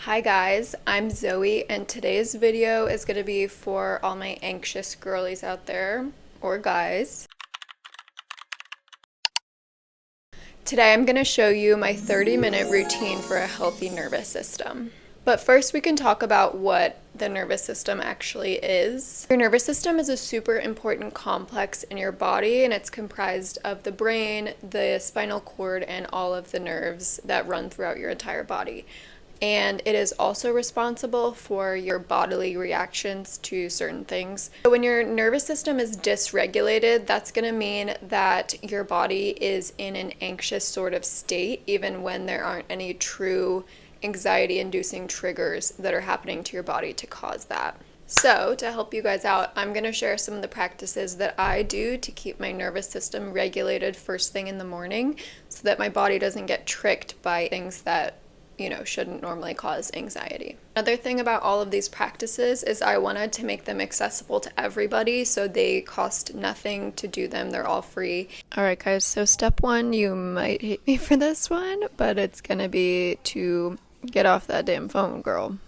Hi guys, I'm Zoe and today's video is going to be for all my anxious girlies out there, or guys. Today I'm going to show you my 30-minute routine for a healthy nervous system. But first we can talk about what the nervous system actually is. Your nervous system is a super important complex in your body, and it's comprised of the brain, the spinal cord, and all of the nerves that run throughout your entire body. And it is also responsible for your bodily reactions to certain things. So when your nervous system is dysregulated, that's going to mean that your body is in an anxious sort of state, even when there aren't any true anxiety-inducing triggers that are happening to your body to cause that. So to help you guys out, I'm going to share some of the practices that I do to keep my nervous system regulated first thing in the morning so that my body doesn't get tricked by things that shouldn't normally cause anxiety. Another thing about all of these practices is I wanted to make them accessible to everybody, so they cost nothing to do them. They're all free. All right, guys, so step one, you might hate me for this one, but it's gonna be to get off that damn phone, girl.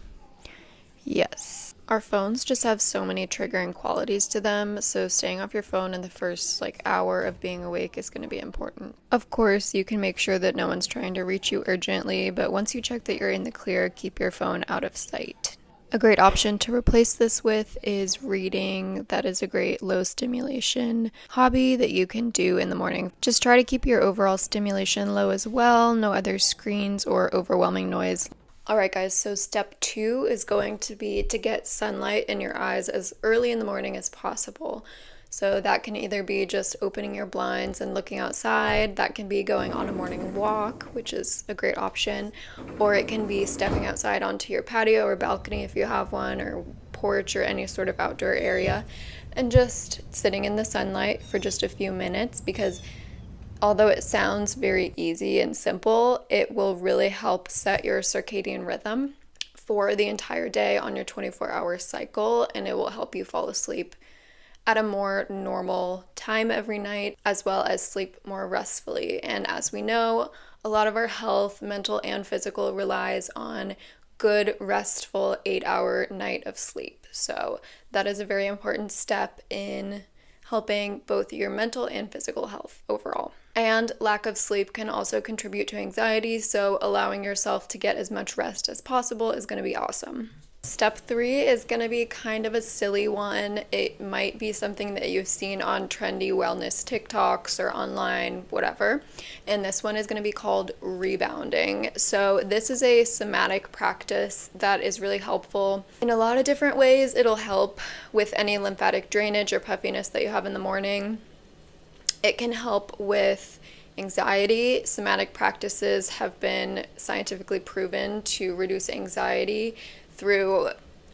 Yes. Our phones just have so many triggering qualities to them, so staying off your phone in the first hour of being awake is going to be important. Of course, you can make sure that no one's trying to reach you urgently, but once you check that you're in the clear, keep your phone out of sight. A great option to replace this with is reading. That is a great low stimulation hobby that you can do in the morning. Just try to keep your overall stimulation low as well, no other screens or overwhelming noise. Alright guys, so step 2 is going to be to get sunlight in your eyes as early in the morning as possible. So that can either be just opening your blinds and looking outside, that can be going on a morning walk, which is a great option, or it can be stepping outside onto your patio or balcony if you have one, or porch or any sort of outdoor area, and just sitting in the sunlight for just a few minutes, because although it sounds very easy and simple, it will really help set your circadian rhythm for the entire day on your 24-hour cycle, and it will help you fall asleep at a more normal time every night, as well as sleep more restfully. And as we know, a lot of our health, mental and physical, relies on good, restful 8-hour night of sleep. So that is a very important step in helping both your mental and physical health overall. And lack of sleep can also contribute to anxiety, so allowing yourself to get as much rest as possible is going to be awesome. Step 3 is going to be kind of a silly one. It might be something that you've seen on trendy wellness TikToks or online, whatever. And this one is going to be called rebounding. So this is a somatic practice that is really helpful in a lot of different ways. It'll help with any lymphatic drainage or puffiness that you have in the morning. It can help with anxiety. Somatic practices have been scientifically proven to reduce anxiety through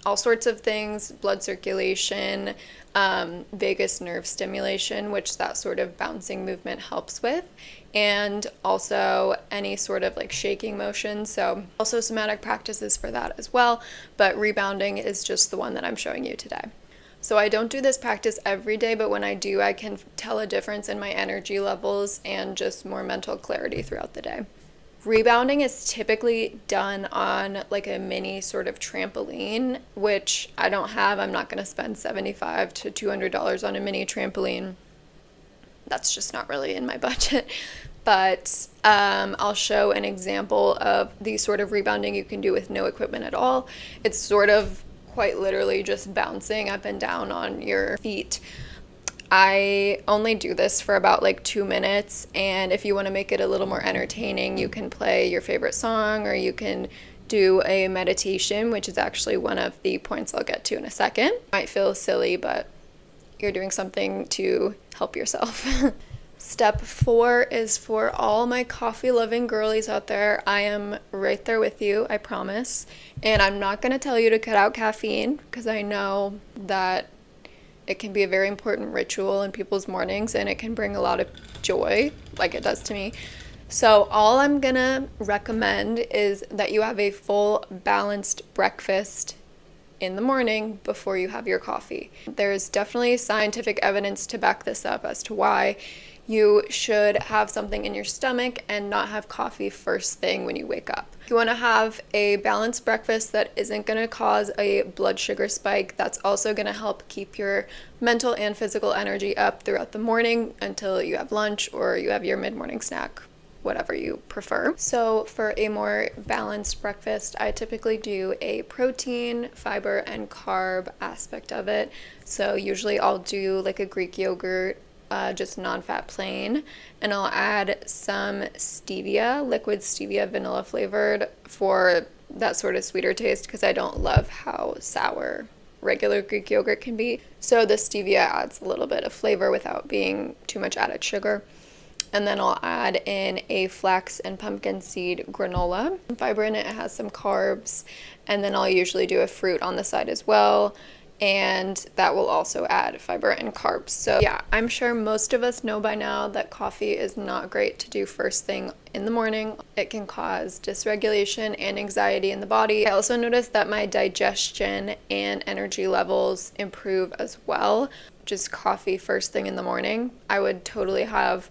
all sorts of things: blood circulation, vagus nerve stimulation, which that sort of bouncing movement helps with, and also any sort of shaking motion. So also somatic practices for that as well, but rebounding is just the one that I'm showing you today. So I don't do this practice every day, but when I do, I can tell a difference in my energy levels and just more mental clarity throughout the day. Rebounding is typically done on a mini sort of trampoline, which I don't have. I'm not going to spend $75 to $200 on a mini trampoline. That's just not really in my budget. But I'll show an example of the sort of rebounding you can do with no equipment at all. It's sort of quite literally just bouncing up and down on your feet. I only do this for about 2 minutes, and if you want to make it a little more entertaining, you can play your favorite song, or you can do a meditation, which is actually one of the points I'll get to in a second. Might feel silly, but you're doing something to help yourself. Step 4 is for all my coffee-loving girlies out there. I am right there with you, I promise. And I'm not going to tell you to cut out caffeine, because I know that it can be a very important ritual in people's mornings, and it can bring a lot of joy, like it does to me. So all I'm going to recommend is that you have a full, balanced breakfast in the morning before you have your coffee. There's definitely scientific evidence to back this up as to why you should have something in your stomach and not have coffee first thing when you wake up. You want to have a balanced breakfast that isn't going to cause a blood sugar spike. That's also going to help keep your mental and physical energy up throughout the morning until you have lunch or you have your mid-morning snack, whatever you prefer. So for a more balanced breakfast, I typically do a protein, fiber, and carb aspect of it. So usually I'll do like a Greek yogurt, just non-fat plain, and I'll add some stevia, liquid stevia, vanilla flavored, for that sort of sweeter taste, because I don't love how sour regular Greek yogurt can be. So the stevia adds a little bit of flavor without being too much added sugar. And then I'll add in a flax and pumpkin seed granola. Fiber in it, it has some carbs, and then I'll usually do a fruit on the side as well, and that will also add fiber and carbs. So yeah, I'm sure most of us know by now that coffee is not great to do first thing in the morning. It can cause dysregulation and anxiety in the body. I also noticed that my digestion and energy levels improve as well. Just coffee first thing in the morning. I would totally have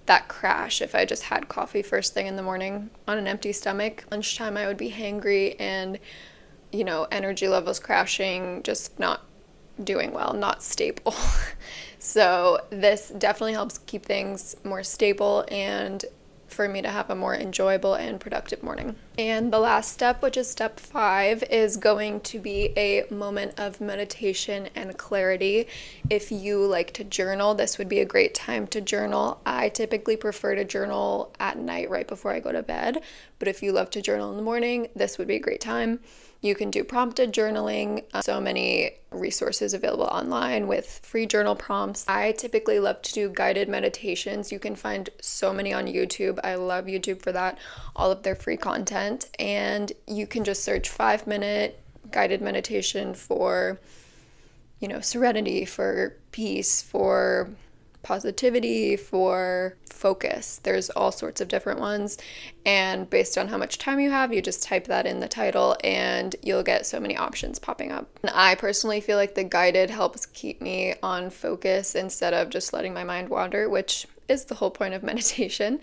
that crash if I just had coffee first thing in the morning on an empty stomach. Lunchtime I would be hangry and energy levels crashing, just not doing well, not stable. So this definitely helps keep things more stable and for me to have a more enjoyable and productive morning. And the last step, which is step 5, is going to be a moment of meditation and clarity. If you like to journal, this would be a great time to journal. I typically prefer to journal at night right before I go to bed, but if you love to journal in the morning, this would be a great time. You can do prompted journaling. So many resources available online with free journal prompts. I typically love to do guided meditations. You can find so many on YouTube. I love YouTube for that, all of their free content. And you can just search 5-minute guided meditation for, serenity, for peace, for positivity, for focus. There's all sorts of different ones, and based on how much time you have, you just type that in the title and you'll get so many options popping up. And I personally feel like the guided helps keep me on focus instead of just letting my mind wander, which is the whole point of meditation.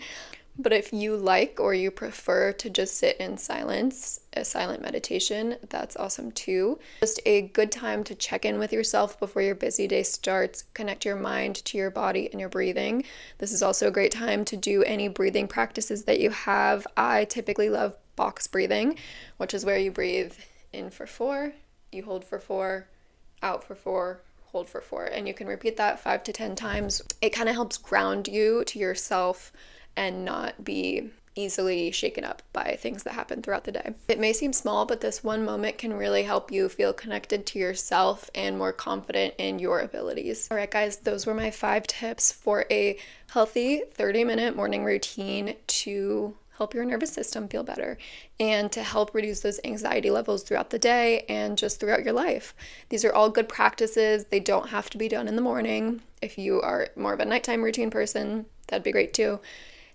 But if you like or you prefer to just sit in silence, a silent meditation, that's awesome too. Just a good time to check in with yourself before your busy day starts, connect your mind to your body and your breathing. This is also a great time to do any breathing practices that you have. I typically love box breathing, which is where you breathe in for 4, you hold for 4, out for 4, hold for 4, and you can repeat that 5 to 10 times. It kind of helps ground you to yourself and not be easily shaken up by things that happen throughout the day. It may seem small, but this one moment can really help you feel connected to yourself and more confident in your abilities. All right, guys, those were my 5 tips for a healthy 30-minute morning routine to help your nervous system feel better and to help reduce those anxiety levels throughout the day and just throughout your life. These are all good practices. They don't have to be done in the morning. If you are more of a nighttime routine person, that'd be great too.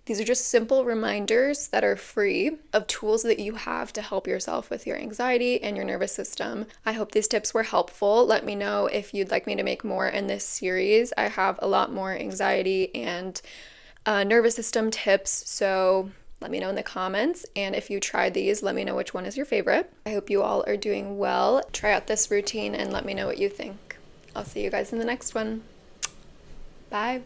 These are just simple reminders that are free of tools that you have to help yourself with your anxiety and your nervous system. I hope these tips were helpful. Let me know if you'd like me to make more in this series. I have a lot more anxiety and nervous system tips, so let me know in the comments. And if you tried these, let me know which one is your favorite. I hope you all are doing well. Try out this routine and let me know what you think. I'll see you guys in the next one. Bye.